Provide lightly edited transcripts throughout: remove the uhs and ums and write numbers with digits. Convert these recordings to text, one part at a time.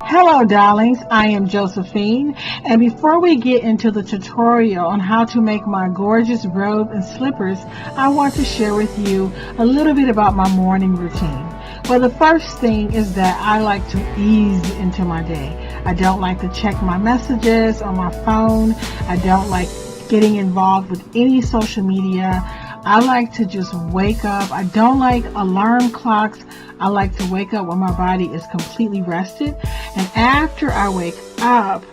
Hello darlings, I am Josephine, and before we get into the tutorial on how to make my gorgeous robe and slippers, I want to share with you a little bit about my morning routine. Well, the first thing is that I like to ease into my day. I don't like to check my messages on my phone. I don't like getting involved with any social media. I like to just wake up. I don't like alarm clocks. I like to wake up when my body is completely rested. And after I wake up,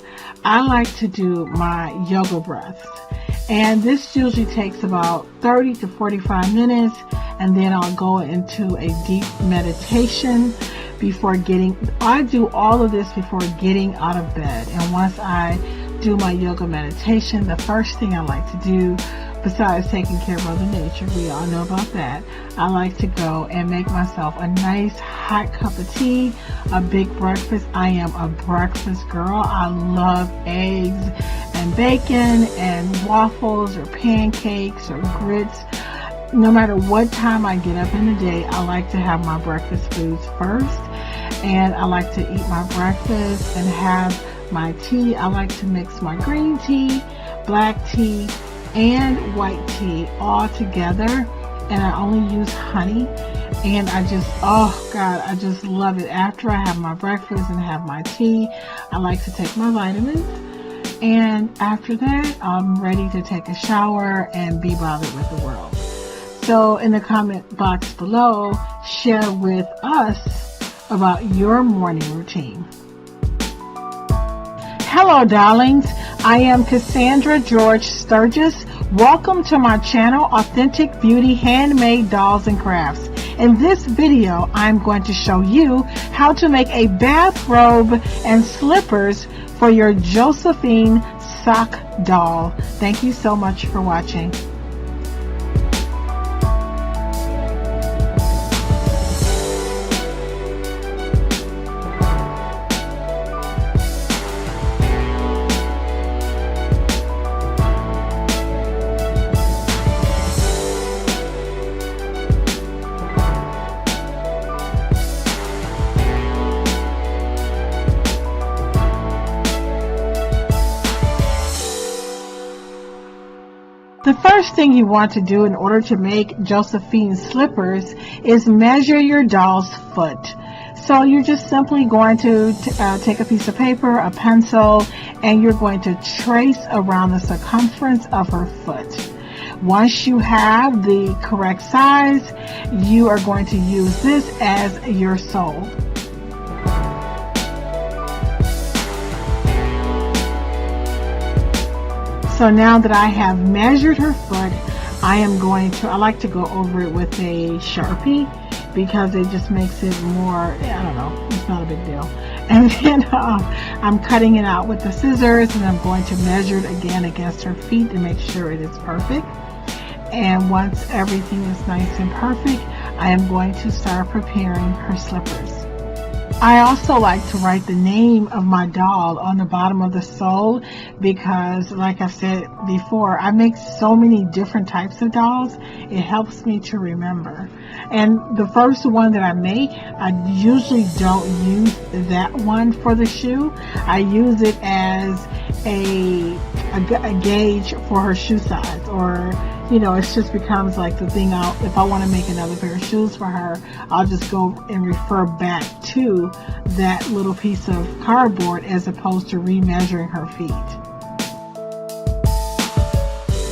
I like to do my yoga breaths. And this usually takes about 30 to 45 minutes. And then I'll go into a deep meditation I do all of this before getting out of bed. And once I do my yoga meditation, the first thing I like to do, besides taking care of Mother Nature, we all know about that, I like to go and make myself a nice hot cup of tea, a big breakfast. I am a breakfast girl. I love eggs and bacon and waffles or pancakes or grits. No matter what time I get up in the day, I like to have my breakfast foods first. And I like to eat my breakfast and have my tea. I like to mix my green tea, black tea, and white tea all together, and I only use honey. And I just love it. After I have my breakfast and have my tea, I like to take my vitamins, and after that I'm ready to take a shower and be bothered with the world. So in the comment box below, share with us about your morning routine. Hello darlings, I am Cassandra George Sturgis. Welcome to my channel, Authentic Beauty Handmade Dolls and Crafts. In this video, I'm going to show you how to make a bathrobe and slippers for your Josephine sock doll. Thank you so much for watching. The first thing you want to do in order to make Josephine's slippers is measure your doll's foot. So you're just simply going to take a piece of paper, a pencil, and you're going to trace around the circumference of her foot. Once you have the correct size, you are going to use this as your sole. So now that I have measured her foot, I like to go over it with a Sharpie because it just makes it more, I don't know, it's not a big deal. And then I'm cutting it out with the scissors, and I'm going to measure it again against her feet to make sure it is perfect. And once everything is nice and perfect, I am going to start preparing her slippers. I also like to write the name of my doll on the bottom of the sole because, like I said before, I make so many different types of dolls. It helps me to remember. And the first one that I make, I usually don't use that one for the shoe. I use it as a gauge for her shoe size, or you know, it just becomes like the thing if I want to make another pair of shoes for her, I'll just go and refer back to that little piece of cardboard as opposed to remeasuring her feet.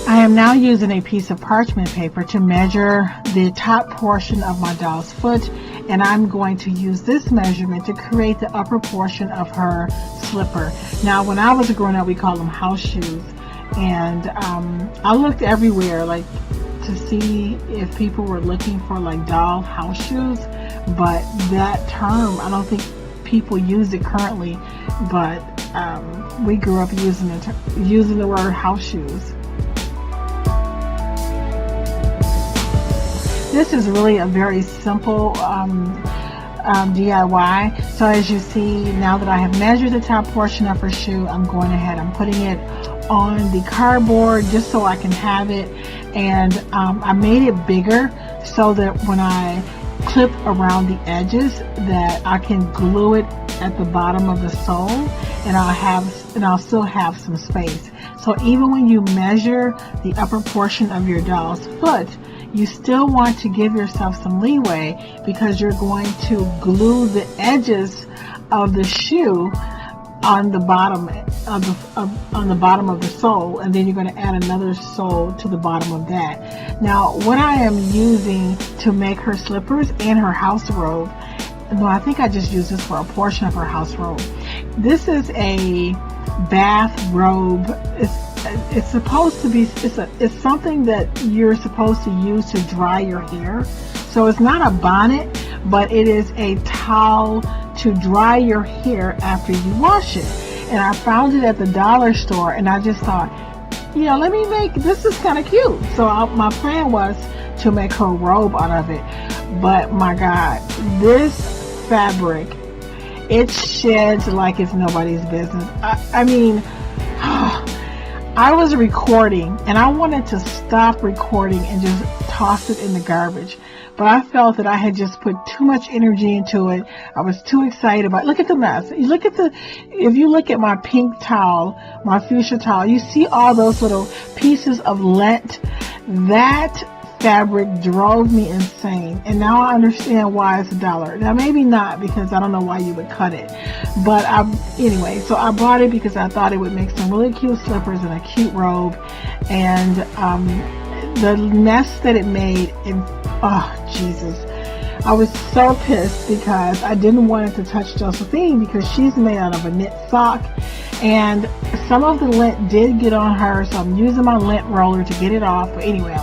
I am now using a piece of parchment paper to measure the top portion of my doll's foot, and I'm going to use this measurement to create the upper portion of her slipper. Now, when I was growing up, we called them house shoes. And I looked everywhere like to see if people were looking for like doll house shoes, but that term, I don't think people use it currently, but we grew up using the word house shoes. This is really a very simple DIY. So as you see, now that I have measured the top portion of her shoe, I'm going ahead, I'm putting it on the cardboard just so I can have it, and I made it bigger so that when I clip around the edges that I can glue it at the bottom of the sole, and I'll still have some space. So even when you measure the upper portion of your doll's foot, you still want to give yourself some leeway, because you're going to glue the edges of the shoe on the bottom of the sole, and then you're going to add another sole to the bottom of that. Now, what I am using to make her slippers and her house robe, no, I think I just used this for a portion of her house robe. This is a bath robe. It's supposed to be, it's something that you're supposed to use to dry your hair. So it's not a bonnet, but it is a towel to dry your hair after you wash it. And I found it at the dollar store, and I just thought, let me make, this is kind of cute. So my plan was to make her robe out of it. But my God, this fabric, it sheds like it's nobody's business. I mean, I was recording, and I wanted to stop recording and just toss it in the garbage. But I felt that I had just put too much energy into it. I was too excited about it. Look at the mess. If you look at my pink towel, my fuchsia towel, you see all those little pieces of lint. That fabric drove me insane. And now I understand why it's $1. Now maybe not, because I don't know why you would cut it. But anyway, so I bought it because I thought it would make some really cute slippers and a cute robe. And the mess that it made, oh Jesus, I was so pissed because I didn't want it to touch Josephine, because she's made out of a knit sock, and some of the lint did get on her, so I'm using my lint roller to get it off. But anyway,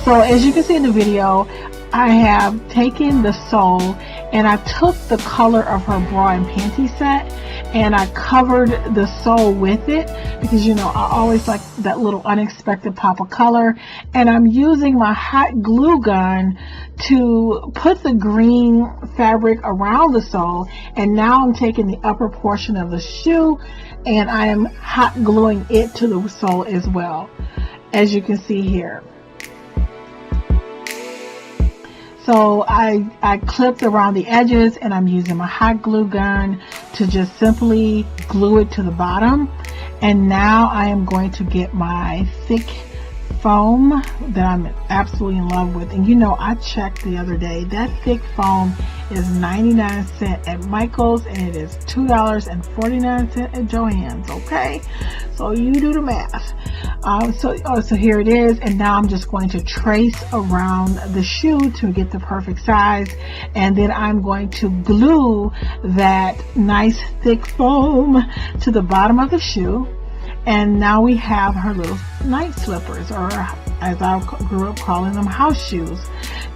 so as you can see in the video, I have taken the sole and I took the color of her bra and panty set, and I covered the sole with it, because I always like that little unexpected pop of color. And I'm using my hot glue gun to put the green fabric around the sole, and now I'm taking the upper portion of the shoe and I am hot gluing it to the sole as well, as you can see here. So I clipped around the edges, and I'm using my hot glue gun to just simply glue it to the bottom. And now I am going to get my thick foam that I'm absolutely in love with. And I checked the other day, that thick foam is 99 cents at Michael's, and it is $2.49 at Joann's. Okay, so you do the math. So here it is, and now I'm just going to trace around the shoe to get the perfect size, and then I'm going to glue that nice thick foam to the bottom of the shoe. And now we have her little night slippers, or as I grew up calling them, house shoes.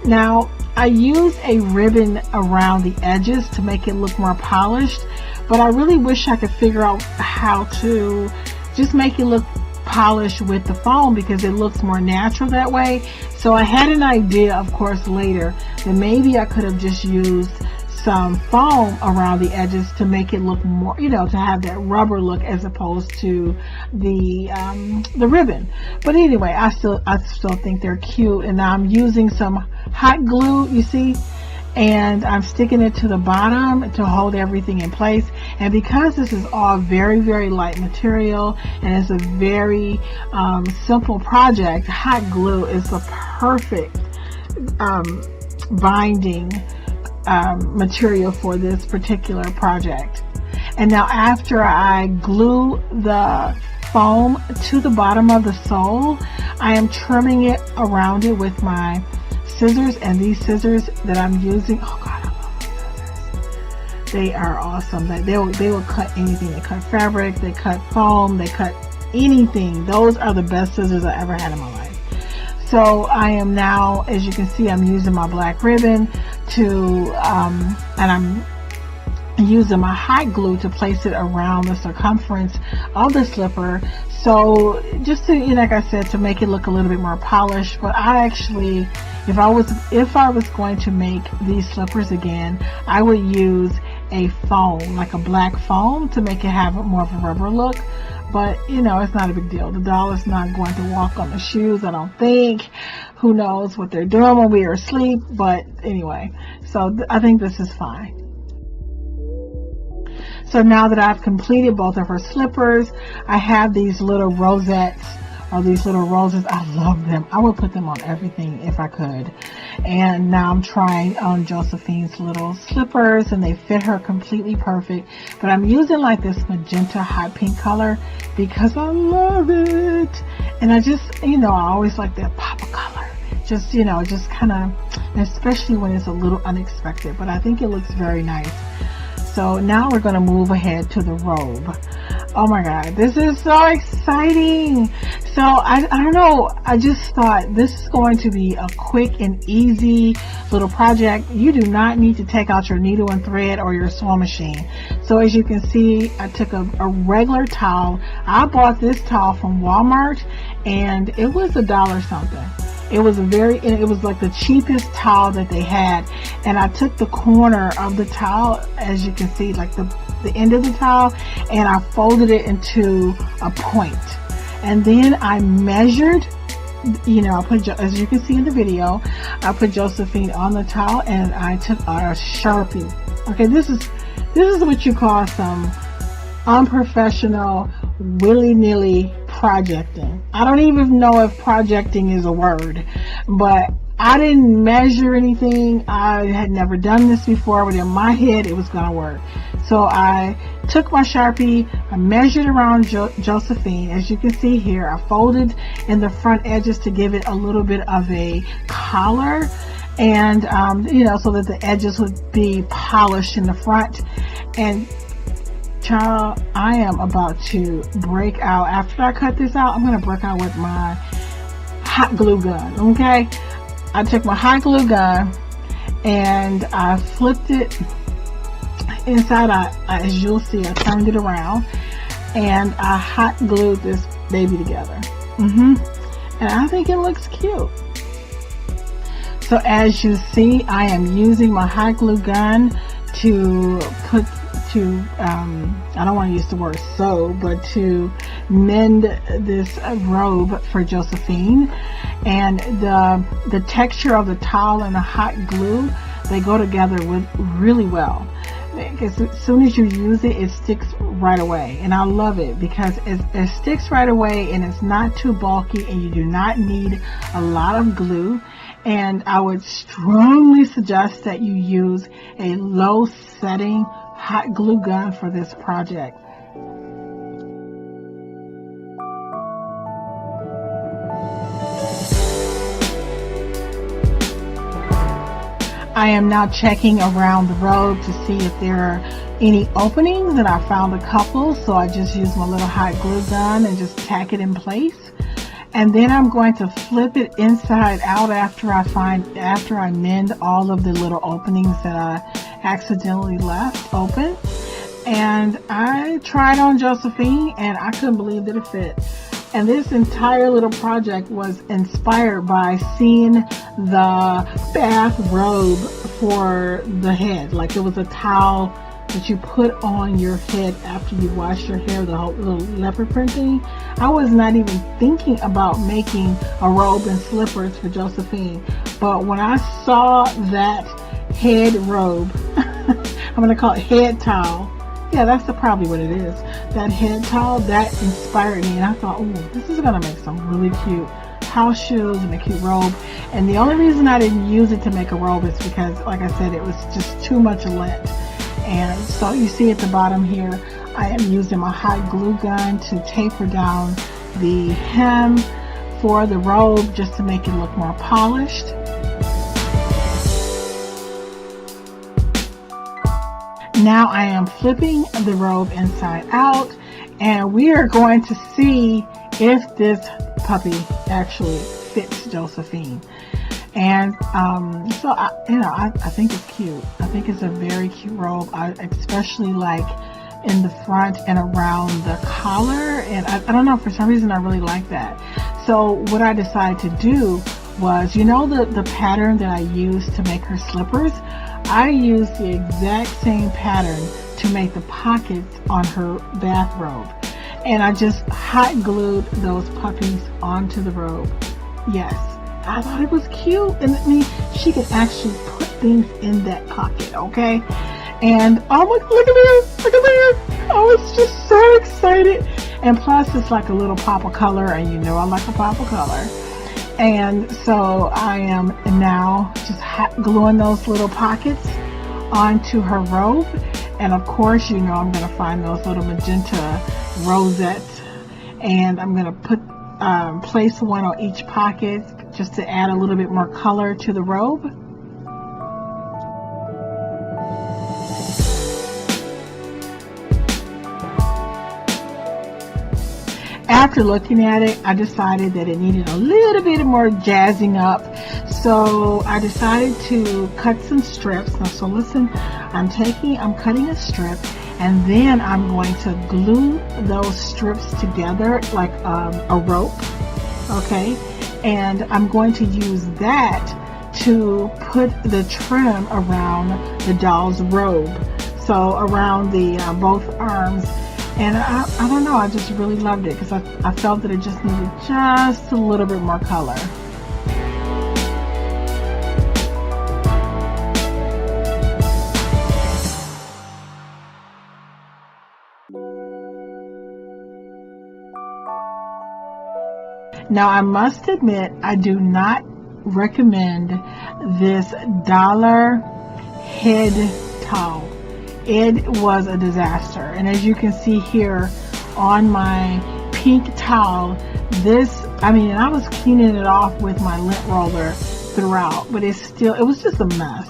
Now, I use a ribbon around the edges to make it look more polished, but I really wish I could figure out how to just make it look polished with the foam, because it looks more natural that way. So I had an idea, of course, later, that maybe I could have just used some foam around the edges to make it look more, to have that rubber look as opposed to the ribbon. But anyway, I still think they're cute. And now I'm using some hot glue, you see, and I'm sticking it to the bottom to hold everything in place. And because this is all very, very light material, and it's a very simple project, hot glue is the perfect binding material for this particular project. And now after I glue the foam to the bottom of the sole, I am trimming it around it with my scissors, and these scissors that I'm using, oh God, I love these scissors. They are awesome. They will cut anything. They cut fabric, they cut foam, they cut anything. Those are the best scissors I ever had in my life. So I am now, as you can see, I'm using my black ribbon to, and I'm using my hot glue to place it around the circumference of the slipper. So just to, like I said, to make it look a little bit more polished. But I actually, if I was going to make these slippers again, I would use a foam, like a black foam, to make it have more of a rubber look. But you know, it's not a big deal. The doll is not going to walk on the shoes, I don't think. Who knows what they're doing when we are asleep. But anyway, so I think this is fine. So now that I've completed both of her slippers, I have these little rosettes, or these little roses. I love them. I would put them on everything if I could. And now I'm trying on Josephine's little slippers, and they fit her completely perfect. But I'm using like this magenta hot pink color because I love it. And I just, you know, I always like that pop of color. Just, you know, just kind of, especially when it's a little unexpected. But I think it looks very nice. So now we're going to move ahead to the robe. Oh my God, this is so exciting. So I don't know, I just thought this is going to be a quick and easy little project. You do not need to take out your needle and thread or your sewing machine. So as you can see, I took a regular towel. I bought this towel from Walmart, and it was $1 something. It was it was like the cheapest towel that they had. And I took the corner of the towel, as you can see, like the end of the towel, and I folded it into a point. And then I measured, you know, I put, as you can see in the video, I put Josephine on the towel, and I took a Sharpie. Okay, this is what you call some unprofessional, willy-nilly projecting. I don't even know if projecting is a word, but I didn't measure anything. I had never done this before, but in my head it was gonna work. So I took my Sharpie, I measured around Josephine. As you can see here, I folded in the front edges to give it a little bit of a collar, and you know, so that the edges would be polished in the front. And child, I am about to break out. After I cut this out, I'm going to break out with my hot glue gun. Okay, I took my hot glue gun and I flipped it inside out. As you'll see, I turned it around and I hot glued this baby together. And I think it looks cute. So as you see, I am using my hot glue gun to put I don't want to use the word sew, but to mend this robe for Josephine. And the texture of the towel and the hot glue, they go together really well. Because as soon as you use it, it sticks right away. And I love it because it sticks right away, and it's not too bulky, and you do not need a lot of glue. And I would strongly suggest that you use a low setting hot glue gun for this project. I am now checking around the robe to see if there are any openings, and I found a couple, so I just used my little hot glue gun and just tack it in place. And then I'm going to flip it inside out after I mend all of the little openings that I accidentally left open. And I tried on Josephine, and I couldn't believe that it fit. And this entire little project was inspired by seeing the bath robe for the head. Like, it was a towel that you put on your head after you wash your hair, the whole little leopard print thing. I was not even thinking about making a robe and slippers for Josephine. But when I saw that head robe, I'm going to call it head towel. Yeah, that's probably what it is. That head towel, that inspired me. And I thought, oh, this is going to make some really cute house shoes and a cute robe. And the only reason I didn't use it to make a robe is because, like I said, it was just too much lint. And so you see at the bottom here, I am using my hot glue gun to taper down the hem for the robe just to make it look more polished. Now I am flipping the robe inside out, and we are going to see if this puppy actually fits Josephine. And so I think it's cute. I think it's a very cute robe. I especially like in the front and around the collar, and I don't know, for some reason I really like that. So what I decided to do was, you know, the pattern that I used to make her slippers, I used the exact same pattern to make the pockets on her bathrobe. And I just hot glued those puppies onto the robe. Yes, I thought it was cute. And I mean, she could actually put things in that pocket, okay? And oh my, look at this, look at this. I was just so excited. And plus it's like a little pop of color, and you know I like a pop of color. And so I am now just hot gluing those little pockets onto her robe. And of course, you know, I'm going to find those little magenta rosettes, and I'm going to put place one on each pocket just to add a little bit more color to the robe. After looking at it, I decided that it needed a little bit more jazzing up. So I decided to cut some strips. Now, so listen, I'm cutting a strip, and then I'm going to glue those strips together like a rope. Okay. And I'm going to use that to put the trim around the doll's robe. So around the both arms. And I don't know, I just really loved it because I felt that it just needed just a little bit more color. Now, I must admit, I do not recommend this dollar head towel. It was a disaster. And as you can see here on my pink towel, and I was cleaning it off with my lint roller throughout, but it was just a mess.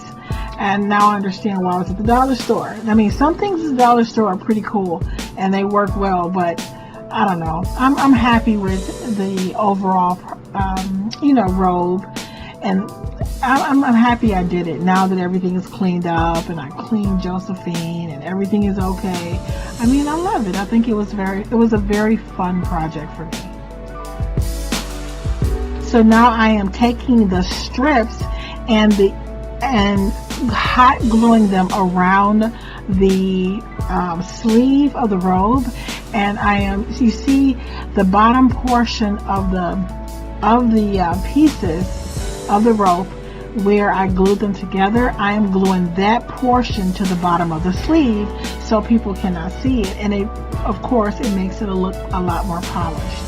And now I understand why I was at the dollar store. I mean, some things at the dollar store are pretty cool and they work well, but I don't know. I'm happy with the overall, robe, and I'm happy I did it now that everything is cleaned up and I cleaned Josephine and everything is okay. I mean, I love it. I think it was a very fun project for me. So now I am taking the strips and hot gluing them around the sleeve of the robe, and you see the bottom portion of the pieces of the rope where I glued them together. I am gluing that portion to the bottom of the sleeve so people cannot see it, and of course it makes it look a lot more polished.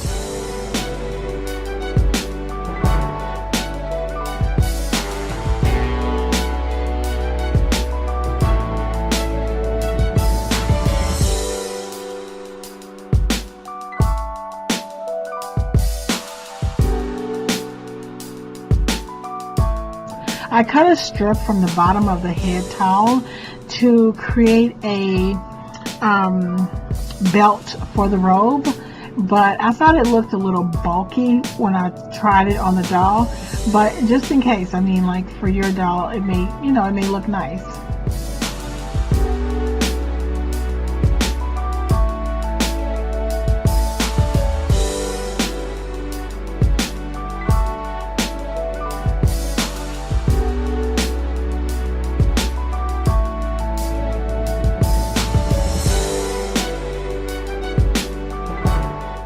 I cut a strip from the bottom of the head towel to create a belt for the robe, but I thought it looked a little bulky when I tried it on the doll. But just in case, I mean, like for your doll, it may look nice.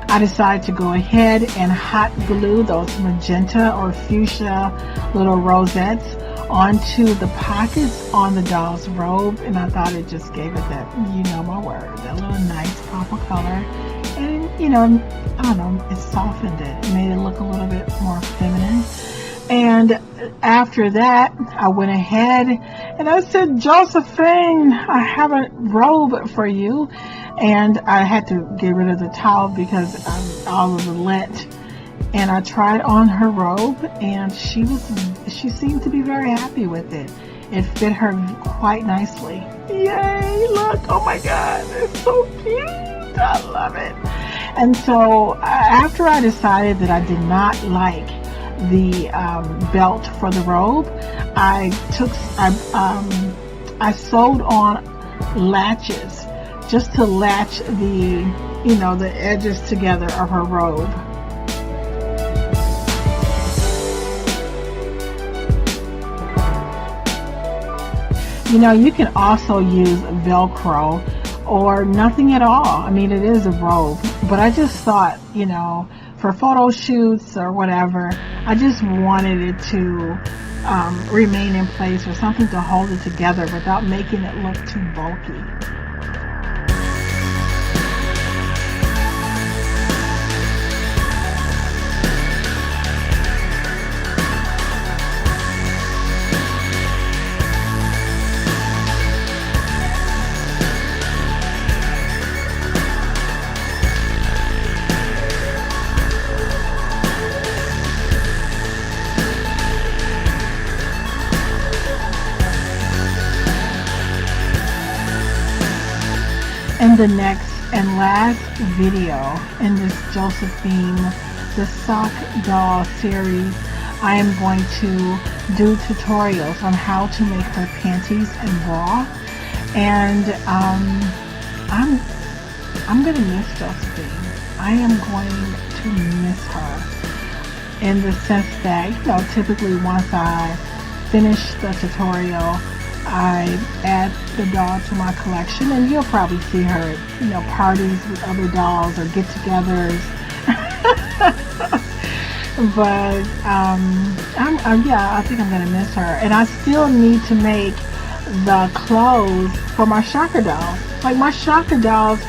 I decided to go ahead and hot glue those magenta or fuchsia little rosettes onto the pockets on the doll's robe, and I thought it just gave it that, my word, that little nice pop of color. And I don't know, it softened it. It made it look a little bit more feminine. And after that, I went ahead and I said, Josephine, I have a robe for you. And I had to get rid of the towel because of all of the lint. And I tried on her robe, and she seemed to be very happy with it. It fit her quite nicely. Yay, look, oh my God, it's so cute. I love it. And so after I decided that I did not like the belt for the robe, I sewed on latches just to latch the edges together of her robe. You know, you can also use Velcro or nothing at all. I mean, it is a robe, but I just thought, you know, for photo shoots or whatever, I just wanted it to remain in place, or something to hold it together without making it look too bulky. In the next and last video in this Josephine the Sock Doll series, I am going to do tutorials on how to make her panties and bra, and I'm gonna miss Josephine. I am going to miss her in the sense that, you know, typically once I finish the tutorial, I add the doll to my collection, and you'll probably see her at, you know, parties with other dolls or get-togethers. But yeah, I think I'm gonna miss her, and I still need to make the clothes for my shocker dolls. Like, my shocker dolls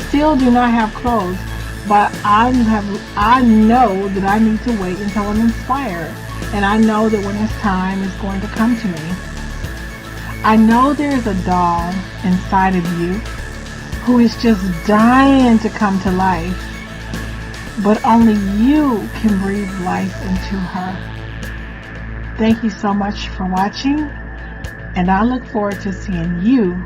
still do not have clothes, but I know that I need to wait until I'm inspired, and I know that when it's time, it's going to come to me. I know there's a doll inside of you who is just dying to come to life, but only you can breathe life into her. Thank you so much for watching, and I look forward to seeing you